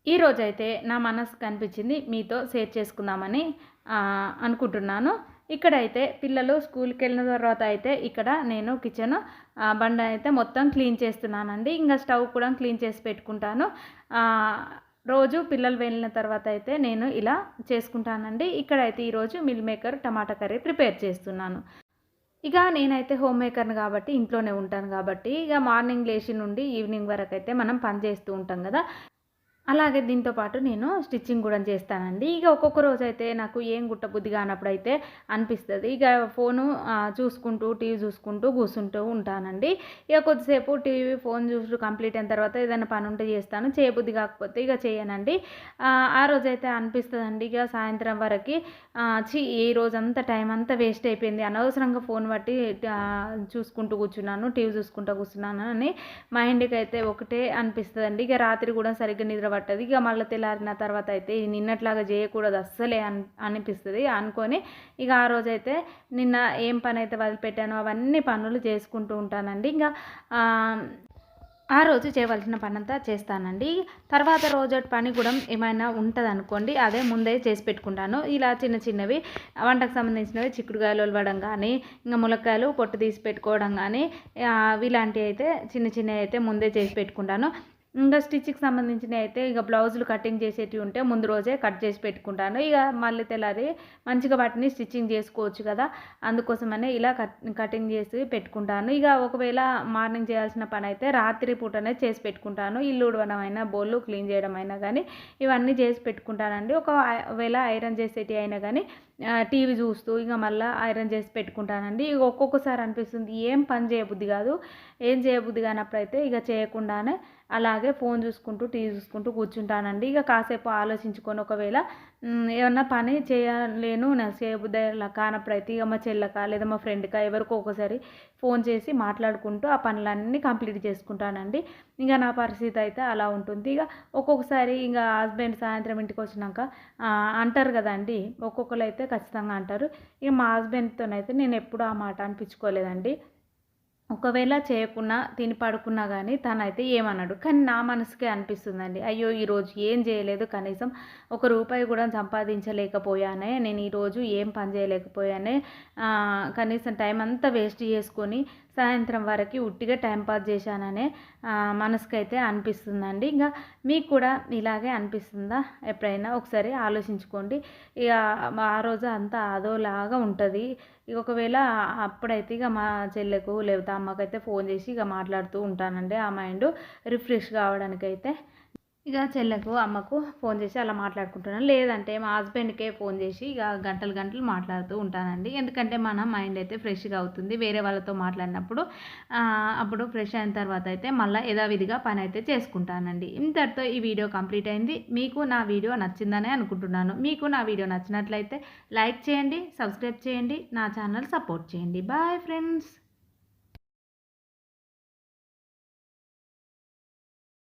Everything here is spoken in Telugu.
ఈరోజైతే నా మనసుకు అనిపించింది మీతో షేర్ చేసుకుందామని అనుకుంటున్నాను. ఇక్కడైతే పిల్లలు స్కూల్‌కి వెళ్ళిన తర్వాత అయితే ఇక్కడ నేను కిచెన్ బండ అయితే మొత్తం క్లీన్ చేస్తున్నానండి. ఇంకా స్టవ్ కూడా క్లీన్ చేసి పెట్టుకుంటాను. రోజు పిల్లలు వెళ్ళిన తర్వాత అయితే నేను ఇలా చేసుకుంటానండి. ఇక్కడైతే ఈరోజు మిల్ మేకర్ టమాటా కర్రీ ప్రిపేర్ చేస్తున్నాను. ఇక నేనైతే హోమ్ మేకర్‌ని కాబట్టి ఇంట్లోనే ఉంటాను కాబట్టి ఇక మార్నింగ్ లేచి నుండి ఈవినింగ్ వరకైతే మనం పని చేస్తూ ఉంటాం కదా! అలాగే దీంతో పాటు నేను స్టిచ్చింగ్ కూడా చేస్తానండి. ఇక ఒక్కొక్క రోజైతే నాకు ఏం కుట్టబుద్ధి కానప్పుడైతే అనిపిస్తది. ఇక ఫోను చూసుకుంటూ, టీవీ చూసుకుంటూ కూర్చుంటూ ఉంటానండి. ఇక కొద్దిసేపు టీవీ, ఫోన్ చూసుడు కంప్లీట్ అయిన తర్వాత ఏదైనా పని ఉంటే చేస్తాను. చేయబుద్ధి కాకపోతే ఇక చేయనండి. ఆ రోజైతే అనిపిస్తదండి ఇక సాయంత్రం వరకి ఈ రోజంతా టైం అంతా వేస్ట్ అయిపోయింది. అనవసరంగా ఫోన్ పట్టి చూసుకుంటూ కూర్చున్నాను, టీవీ చూసుకుంటూ కూర్చున్నాను అని మైండ్‌కైతే ఒకటే అనిపిస్తదండి. ఇక రాత్రి కూడా సరిగ్గా నిద్ర పట్టదు. ఇక మళ్ళీ తెల్లారిన తర్వాత అయితే నిన్నట్లాగా చేయకూడదు అస్సలే అనిపిస్తది అనుకొని ఇక ఆ రోజైతే నిన్న ఏం పని అయితే వదిలిపెట్టానో అవన్నీ పనులు చేసుకుంటూ ఉంటానండి. ఇంకా ఆ రోజు చేయవలసిన పనంతా చేస్తానండి. తర్వాత రోజటి పని కూడా ఏమైనా ఉంటదనుకోండి, అదే ముందే చేసి పెట్టుకుంటాను. ఇలా చిన్న చిన్నవి వంటకు సంబంధించినవి చిక్కుడుకాయలు ఒలవడం కానీ, ఇంకా ములక్కాయలు పొట్టు తీసి పెట్టుకోవడం కానీ, ఇలాంటివి అయితే చిన్న చిన్నవి అయితే ముందే చేసి పెట్టుకుంటాను. ఇంకా స్టిచ్‌కి సంబంధించినవి అయితే ఇక బ్లౌజులు కటింగ్ చేసేటివి ఉంటే ముందు రోజే కట్ చేసి పెట్టుకుంటాను. ఇక మళ్ళీ తెల్లారి మంచిగా వాటిని స్టిచ్చింగ్ చేసుకోవచ్చు కదా! అందుకోసమనే ఇలా కటింగ్ చేసి పెట్టుకుంటాను. ఇక ఒకవేళ మార్నింగ్ చేయాల్సిన పని అయితే రాత్రి పూటనే చేసి పెట్టుకుంటాను. ఇల్లు ఊడవడం అయినా, బోళ్ళు క్లీన్ చేయడం అయినా కానీ ఇవన్నీ చేసి పెట్టుకుంటానండి. ఒకవేళ ఐరన్ చేసేటివి అయినా కానీ టీవీ చూస్తూ ఇక మళ్ళీ ఐరన్ చేసి పెట్టుకుంటానండి. ఇక ఒక్కొక్కసారి అనిపిస్తుంది ఏం పని చేయబుద్ధి కాదు. ఏం చేయబుద్ధి కానప్పుడైతే ఇక చేయకుండానే అలాగే ఫోన్ చూసుకుంటూ, టీవీ చూసుకుంటూ కూర్చుంటానండి. ఇక కాసేపు ఆలోచించుకొని ఒకవేళ ఏమన్నా పని చేయలేను నాకు చేయబుద్ధి కానప్పుడైతే ఇక మా చెల్లెకా లేదా మా ఫ్రెండ్‌కా ఎవరికో ఒకసారి ఫోన్ చేసి మాట్లాడుకుంటూ ఆ పనులన్నీ కంప్లీట్ చేసుకుంటానండి. ఇక నా పరిస్థితి అయితే అలా ఉంటుంది. ఇక ఒక్కొక్కసారి ఇక హస్బెండ్ సాయంత్రం ఇంటికి వచ్చినాక అంటారు కదండీ! ఒక్కొక్కళ్ళైతే ఖచ్చితంగా అంటారు. ఇక మా హస్బెండ్‌తోనైతే నేను ఎప్పుడూ ఆ మాట అనిపించుకోలేదండి. ఒకవేళ చేయకున్నా, తిని పడుకున్నా గానీ తనైతే ఏమనడు. కానీ నా మనసుకే అనిపిస్తుందండి. అయ్యో! ఈరోజు ఏం చేయలేదు. కనీసం ఒక రూపాయి కూడా సంపాదించలేకపోయానే. నేను ఈరోజు ఏం పని చేయలేకపోయానే. కనీసం టైం అంతా వేస్ట్ చేసుకొని సాయంత్రం వరకి ఉట్టిగా టైం పాస్ చేశాననే మనసుకైతే అనిపిస్తుందండి. ఇంక మీకు కూడా ఇలాగే అనిపిస్తుందా? ఎప్పుడైనా ఒకసారి ఆలోచించుకోండి. ఇక ఆ రోజు అంతా అదోలాగా ఉంటది. ఇక ఒకవేళ అప్పుడైతే ఇక మా చెల్లెకు లేకపోతే అమ్మకైతే ఫోన్ చేసి ఇక మాట్లాడుతూ ఉంటానండి. ఆ మైండ్ రిఫ్రెష్ కావడానికైతే. ఇక చెల్లెకు, అమ్మకు ఫోన్ చేసి అలా మాట్లాడుకుంటున్నాను. లేదంటే మా హస్బెండ్‌కే ఫోన్ చేసి ఇక గంటలు గంటలు మాట్లాడుతూ ఉంటానండి. ఎందుకంటే మన మైండ్ అయితే ఫ్రెష్‌గా అవుతుంది. వేరే వాళ్ళతో మాట్లాడినప్పుడు అప్పుడు ఫ్రెష్ అయిన తర్వాత అయితే మళ్ళీ యథావిధిగా పని అయితే చేసుకుంటానండి. ఇంతటితో ఈ వీడియో కంప్లీట్ అయింది. మీకు నా వీడియో నచ్చిందనే అనుకుంటున్నాను. మీకు నా వీడియో నచ్చినట్లయితే లైక్ చేయండి, సబ్స్క్రైబ్ చేయండి, నా ఛానల్ సపోర్ట్ చేయండి. Bye friends.